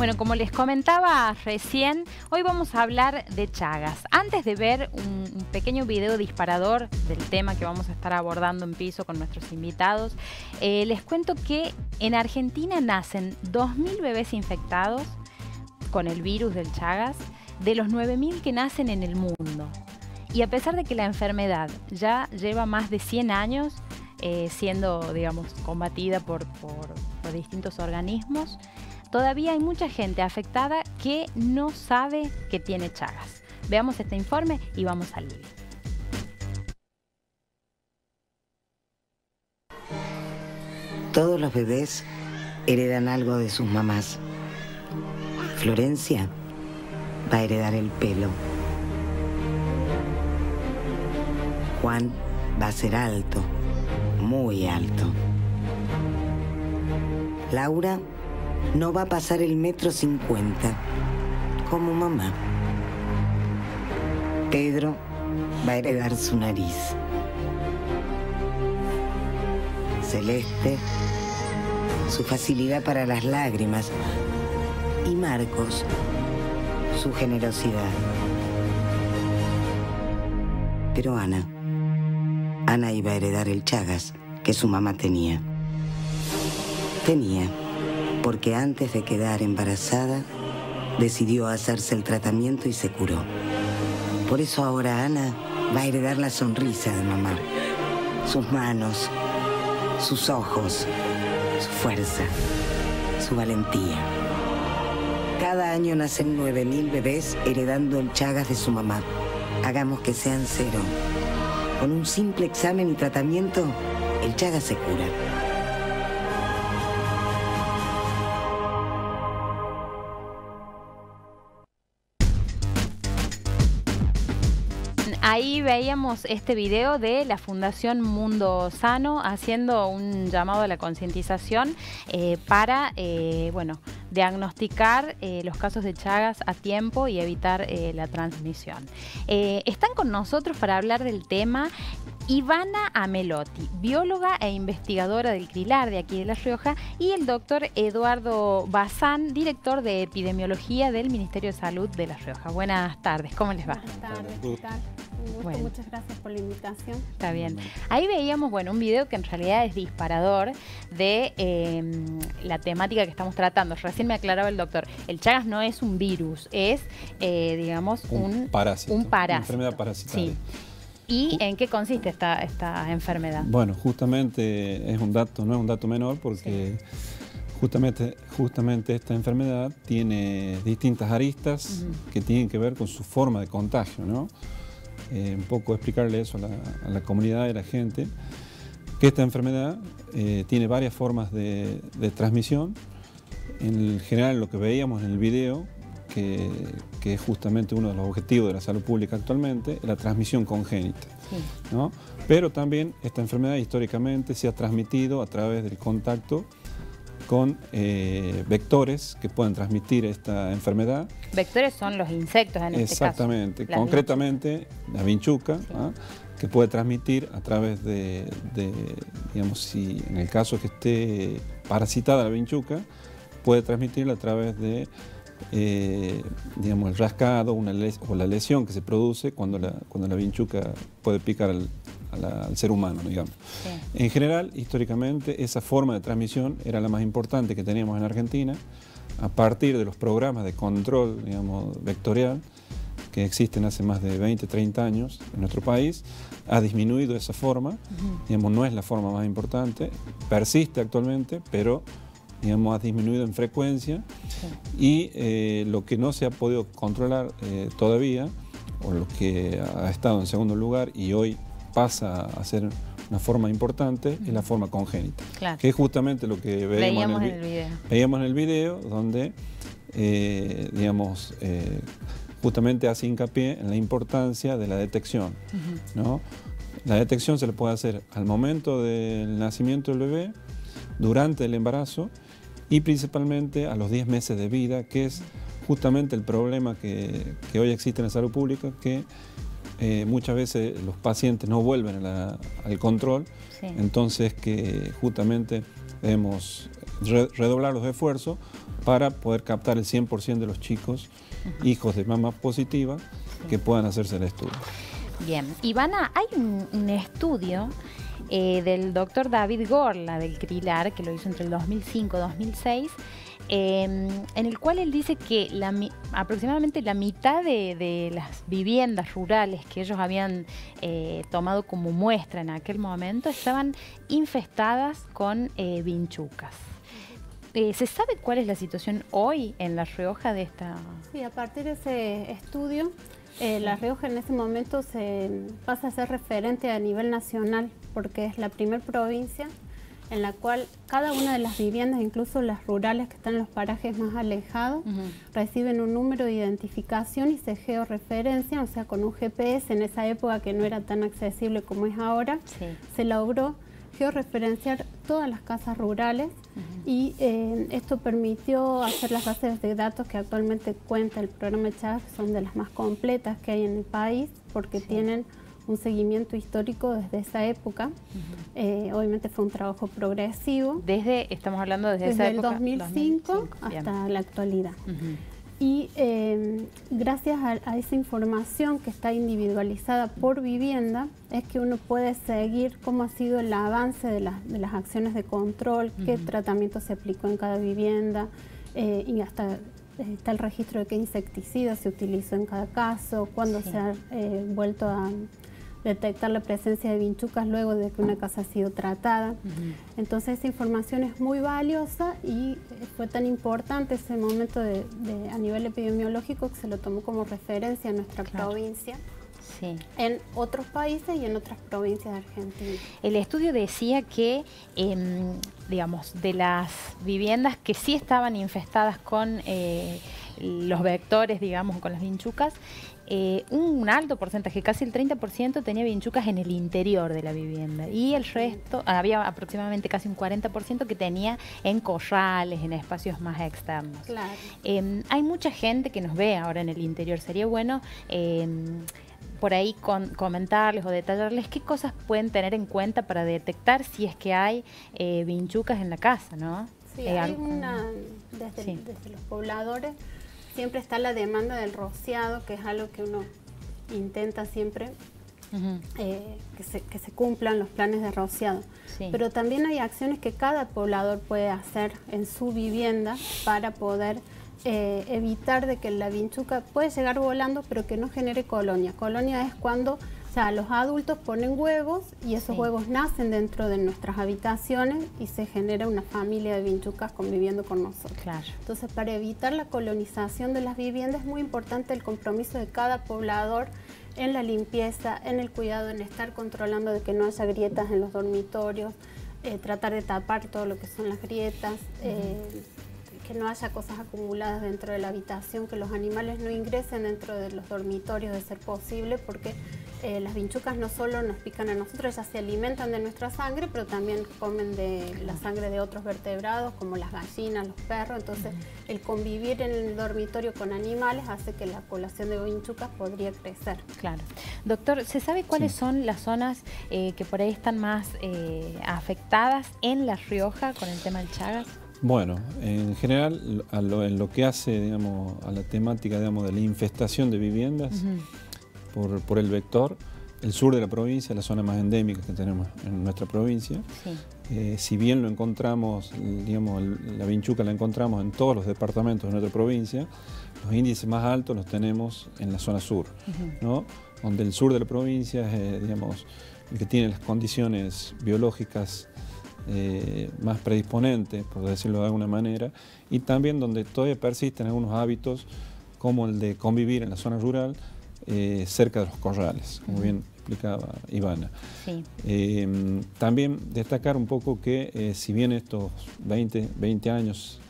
Bueno, como les comentaba recién, hoy vamos a hablar de Chagas. Antes de ver un pequeño video disparador del tema que vamos a estar abordando en piso con nuestros invitados, les cuento que en Argentina nacen 2.000 bebés infectados con el virus del Chagas, de los 9.000 que nacen en el mundo. Y a pesar de que la enfermedad ya lleva más de 100 años siendo, digamos, combatida por distintos organismos, todavía hay mucha gente afectada que no sabe que tiene Chagas. Veamos este informe y vamos al lío. Todos los bebés heredan algo de sus mamás. Florencia va a heredar el pelo. Juan va a ser alto, muy alto. Laura no va a pasar el 1,50 m, como mamá. Pedro va a heredar su nariz. Celeste, su facilidad para las lágrimas. Y Marcos, su generosidad. Pero Ana iba a heredar el Chagas que su mamá tenía. Porque antes de quedar embarazada, decidió hacerse el tratamiento y se curó. Por eso ahora Ana va a heredar la sonrisa de mamá, sus manos, sus ojos, su fuerza, su valentía. Cada año nacen 9.000 bebés heredando el Chagas de su mamá. Hagamos que sean 0. Con un simple examen y tratamiento, el Chagas se cura. Ahí veíamos este video de la Fundación Mundo Sano haciendo un llamado a la concientización para, bueno, diagnosticar los casos de Chagas a tiempo y evitar la transmisión. Están con nosotros para hablar del tema Ivana Amelotti, bióloga e investigadora del CRILAR de aquí de La Rioja, y el doctor Eduardo Bazán, director de epidemiología del Ministerio de Salud de La Rioja. Buenas tardes, ¿cómo les va? Buenas tardes, ¿qué tal? Un gusto, bueno. Muchas gracias por la invitación. Está bien. Ahí veíamos, bueno, un video que en realidad es disparador de la temática que estamos tratando. Recién me aclaraba el doctor, el Chagas no es un virus, es, digamos, un parásito. Una enfermedad parasitaria. Sí. ¿Y en qué consiste esta enfermedad? Bueno, justamente es un dato, no es un dato menor, porque justamente esta enfermedad tiene distintas aristas que tienen que ver con su forma de contagio, ¿no? Un poco explicarle eso a la comunidad y a la gente, que esta enfermedad tiene varias formas de transmisión. En general, lo que veíamos en el video, que es justamente uno de los objetivos de la salud pública actualmente, la transmisión congénita, ¿no? Pero también esta enfermedad históricamente se ha transmitido a través del contacto con vectores que pueden transmitir esta enfermedad. Vectores son los insectos en este caso. Exactamente, concretamente la vinchuca, ¿no? Que puede transmitir a través de, digamos, si en el caso que esté parasitada la vinchuca, puede transmitirla a través de digamos, el rascado o la lesión que se produce cuando la vinchuca puede picar al ser humano, digamos. Sí. En general, históricamente, esa forma de transmisión era la más importante que teníamos en Argentina. A partir de los programas de control, digamos, vectorial, que existen hace más de 20, 30 años en nuestro país, ha disminuido esa forma. Digamos, no es la forma más importante, persiste actualmente, pero digamos, ha disminuido en frecuencia. Y lo que no se ha podido controlar todavía, o lo que ha estado en segundo lugar y hoy pasa a ser una forma importante, es la forma congénita, que es justamente lo que veíamos en el video, donde digamos, justamente hace hincapié en la importancia de la detección, ¿no? La detección se le puede hacer al momento del nacimiento del bebé, durante el embarazo y principalmente a los 10 meses de vida, que es justamente el problema que hoy existe en la salud pública, que muchas veces los pacientes no vuelven al control, entonces que justamente debemos redoblar los esfuerzos para poder captar el 100% de los chicos, hijos de mamá positiva, que puedan hacerse el estudio. Bien, Ivana, hay un estudio del doctor David Gorla del CRILAR, que lo hizo entre el 2005 y 2006, en el cual él dice que aproximadamente la mitad de las viviendas rurales que ellos habían tomado como muestra en aquel momento estaban infestadas con vinchucas. ¿Se sabe cuál es la situación hoy en La Rioja de esta...? Sí, a partir de ese estudio, La Rioja en ese momento se pasa a ser referente a nivel nacional, porque es la primera provincia en la cual cada una de las viviendas, incluso las rurales que están en los parajes más alejados, reciben un número de identificación y se georreferencian, o sea, con un GPS en esa época que no era tan accesible como es ahora, se logró georreferenciar todas las casas rurales y esto permitió hacer las bases de datos que actualmente cuenta el programa de Chagas, que son de las más completas que hay en el país, porque tienen un seguimiento histórico desde esa época. Obviamente fue un trabajo progresivo. Estamos hablando desde esa época, el 2005 hasta la actualidad. Y gracias a esa información que está individualizada por vivienda, es que uno puede seguir cómo ha sido el avance de las acciones de control, qué tratamiento se aplicó en cada vivienda, y hasta está el registro de qué insecticida se utilizó en cada caso, cuándo se ha vuelto a detectar la presencia de vinchucas luego de que una casa ha sido tratada. Entonces esa información es muy valiosa y fue tan importante ese momento a nivel epidemiológico que se lo tomó como referencia en nuestra provincia. En otros países y en otras provincias de Argentina. El estudio decía que, digamos, de las viviendas que sí estaban infestadas con los vectores, digamos, con las vinchucas, un alto porcentaje, casi el 30%, tenía vinchucas en el interior de la vivienda y el resto, había aproximadamente casi un 40% que tenía en corrales, en espacios más externos. Claro. Hay mucha gente que nos ve ahora en el interior. Sería bueno por ahí comentarles o detallarles qué cosas pueden tener en cuenta para detectar si es que hay vinchucas en la casa, ¿no? Sí, hay desde los pobladores siempre está la demanda del rociado, que es algo que uno intenta siempre que se cumplan los planes de rociado. Pero también hay acciones que cada poblador puede hacer en su vivienda para poder evitar de que la vinchuca puede llegar volando, pero que no genere colonia. Colonia es cuando los adultos ponen huevos y esos huevos nacen dentro de nuestras habitaciones y se genera una familia de vinchucas conviviendo con nosotros. Entonces, para evitar la colonización de las viviendas es muy importante el compromiso de cada poblador en la limpieza, en el cuidado, en estar controlando de que no haya grietas en los dormitorios, tratar de tapar todo lo que son las grietas, que no haya cosas acumuladas dentro de la habitación, que los animales no ingresen dentro de los dormitorios de ser posible, porque las vinchucas no solo nos pican a nosotros, ellas se alimentan de nuestra sangre, pero también comen de la sangre de otros vertebrados, como las gallinas, los perros. Entonces, el convivir en el dormitorio con animales hace que la población de vinchucas podría crecer. Claro. Doctor, ¿se sabe cuáles son las zonas que por ahí están más afectadas en La Rioja con el tema del Chagas? Bueno, en general, en lo que hace, digamos, a la temática, digamos, de la infestación de viviendas por el vector, el sur de la provincia, la zona más endémica que tenemos en nuestra provincia, si bien lo encontramos, digamos, la vinchuca la encontramos en todos los departamentos de nuestra provincia, los índices más altos los tenemos en la zona sur, ¿no? Donde el sur de la provincia es, digamos, el que tiene las condiciones biológicas más predisponentes, por decirlo de alguna manera, y también donde todavía persisten algunos hábitos como el de convivir en la zona rural cerca de los corrales, como bien explicaba Ivana. También destacar un poco que si bien estos 20 años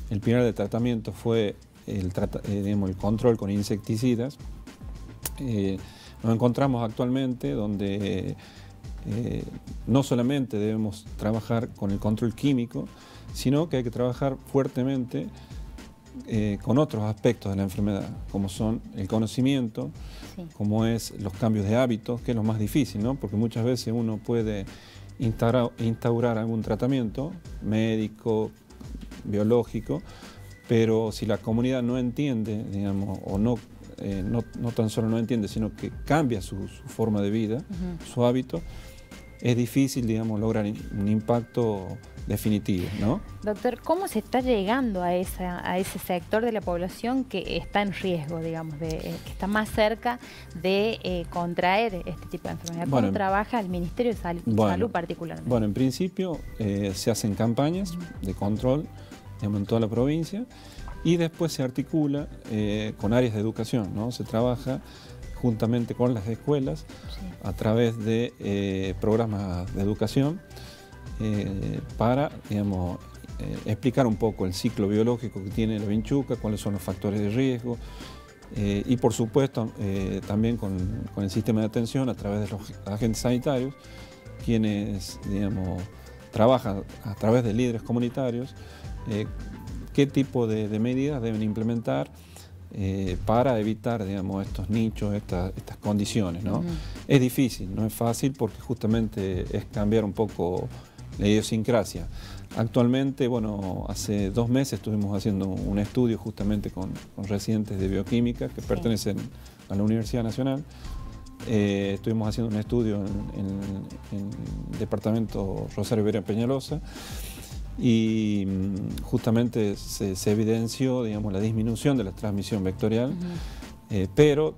el pilar de tratamiento fue el control con insecticidas, nos encontramos actualmente donde no solamente debemos trabajar con el control químico, sino que hay que trabajar fuertemente con otros aspectos de la enfermedad, como son el conocimiento, como es los cambios de hábitos, que es lo más difícil, ¿no? Porque muchas veces uno puede instaurar algún tratamiento médico, biológico, pero si la comunidad no entiende, digamos, o no tan solo no entiende, sino que cambia su forma de vida, su hábito, es difícil, digamos, lograr un impacto definitivo, ¿no? Doctor, ¿cómo se está llegando a ese sector de la población que está en riesgo, digamos, que está más cerca de contraer este tipo de enfermedad? ¿Cómo trabaja el Ministerio de Salud particularmente? Bueno, en principio se hacen campañas de control, digamos, en toda la provincia, y después se articula con áreas de educación, ¿no? Se trabaja juntamente con las escuelas a través de programas de educación para, digamos, explicar un poco el ciclo biológico que tiene la vinchuca, cuáles son los factores de riesgo, y por supuesto también con el sistema de atención a través de los agentes sanitarios, quienes, digamos, trabajan a través de líderes comunitarios, qué tipo de medidas deben implementar para evitar, digamos, estos nichos, estas condiciones, ¿no? Es difícil, no es fácil, porque justamente es cambiar un poco la idiosincrasia. Actualmente, bueno, hace 2 meses estuvimos haciendo un estudio justamente con residentes de bioquímica que pertenecen a la Universidad Nacional. Estuvimos haciendo un estudio en el departamento Rosario Vera Peñalosa, y justamente se evidenció, digamos, la disminución de la transmisión vectorial, pero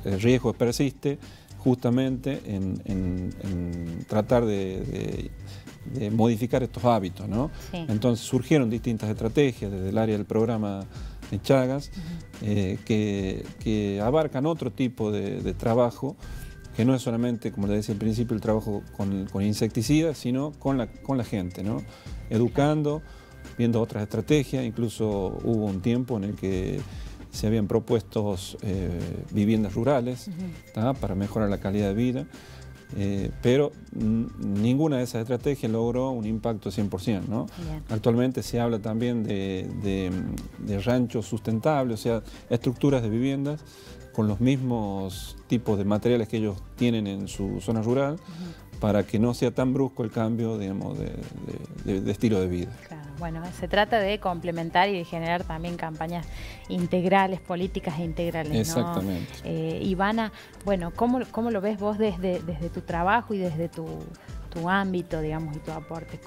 el riesgo persiste justamente en tratar de modificar estos hábitos, ¿no? Entonces surgieron distintas estrategias desde el área del programa de Chagas, que abarcan otro tipo de trabajo, que no es solamente, como le decía al principio, el trabajo con insecticidas, sino con la gente, ¿no? Educando, viendo otras estrategias. Incluso hubo un tiempo en el que se habían propuesto viviendas rurales para mejorar la calidad de vida, pero ninguna de esas estrategias logró un impacto 100%, ¿no? Actualmente se habla también de ranchos sustentables, o sea, estructuras de viviendas con los mismos tipos de materiales que ellos tienen en su zona rural, para que no sea tan brusco el cambio, digamos, de estilo de vida. Claro, bueno, se trata de complementar y de generar también campañas integrales, políticas integrales, ¿no? Exactamente. Ivana, bueno, ¿cómo lo ves vos desde tu trabajo y desde tu ámbito, digamos, y tu aporte?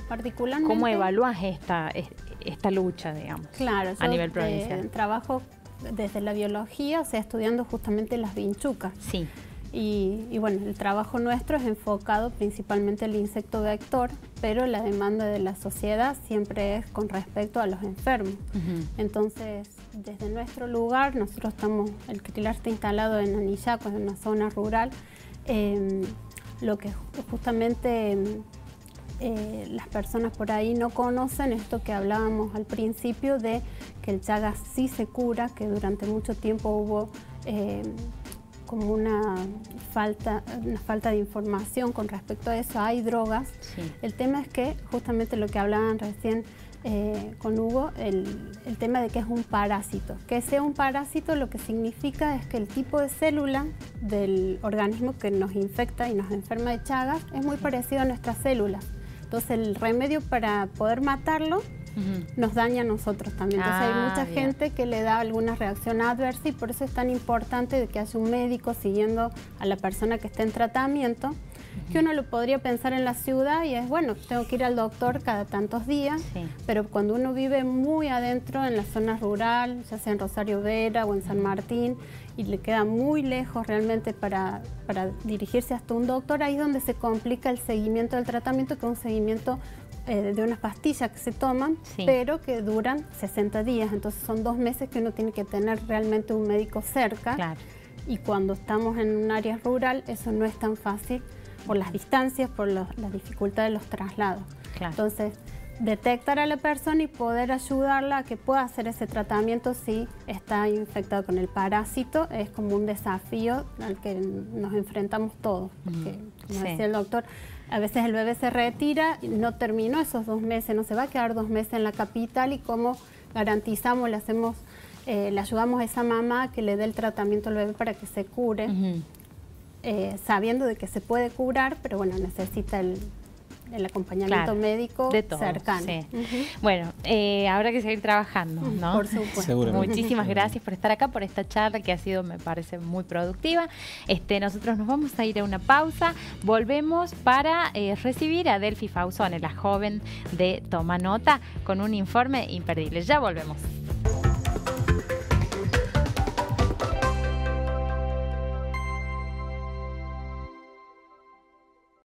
Particularmente, ¿Cómo evalúas esta lucha, digamos, a nivel provincial? Trabajo desde la biología, o sea, estudiando justamente las vinchucas. Sí. Y bueno, el trabajo nuestro es enfocado principalmente al insecto vector, pero la demanda de la sociedad siempre es con respecto a los enfermos. Entonces, desde nuestro lugar, el crilar está instalado en Anillaco, en una zona rural, lo que justamente las personas por ahí no conocen, esto que hablábamos al principio de que el Chagas sí se cura, que durante mucho tiempo hubo como una falta de información con respecto a eso. Hay drogas. El tema es que justamente lo que hablaban recién con Hugo, el tema de que es un parásito. Que sea un parásito lo que significa es que el tipo de célula del organismo que nos infecta y nos enferma de Chagas es muy parecido a nuestras células. Entonces el remedio para poder matarlo nos daña a nosotros también. Entonces hay mucha gente que le da alguna reacción adversa, y por eso es tan importante de que haya un médico siguiendo a la persona que está en tratamiento, que uno lo podría pensar en la ciudad y es, bueno, tengo que ir al doctor cada tantos días, pero cuando uno vive muy adentro en la zona rural, ya sea en Rosario Vera o en San Martín, y le queda muy lejos realmente para dirigirse hasta un doctor, ahí es donde se complica el seguimiento del tratamiento, que es un seguimiento de unas pastillas que se toman, pero que duran 60 días. Entonces son 2 meses que uno tiene que tener realmente un médico cerca. Y cuando estamos en un área rural, eso no es tan fácil por las distancias, por la dificultad de los traslados. Entonces, detectar a la persona y poder ayudarla a que pueda hacer ese tratamiento si está infectado con el parásito es como un desafío al que nos enfrentamos todos. Porque, como decía el doctor, a veces el bebé se retira y no terminó esos 2 meses, no se va a quedar 2 meses en la capital, y cómo garantizamos, le ayudamos a esa mamá que le dé el tratamiento al bebé para que se cure, sabiendo de que se puede curar, pero bueno, necesita el acompañamiento médico de todo, cercano. Sí. Bueno, habrá que seguir trabajando, ¿no? Por supuesto. Muchísimas gracias por estar acá, por esta charla que ha sido, me parece, muy productiva. Nosotros nos vamos a ir a una pausa. Volvemos para recibir a Delphi Fausone, la joven de Toma Nota, con un informe imperdible. Ya volvemos.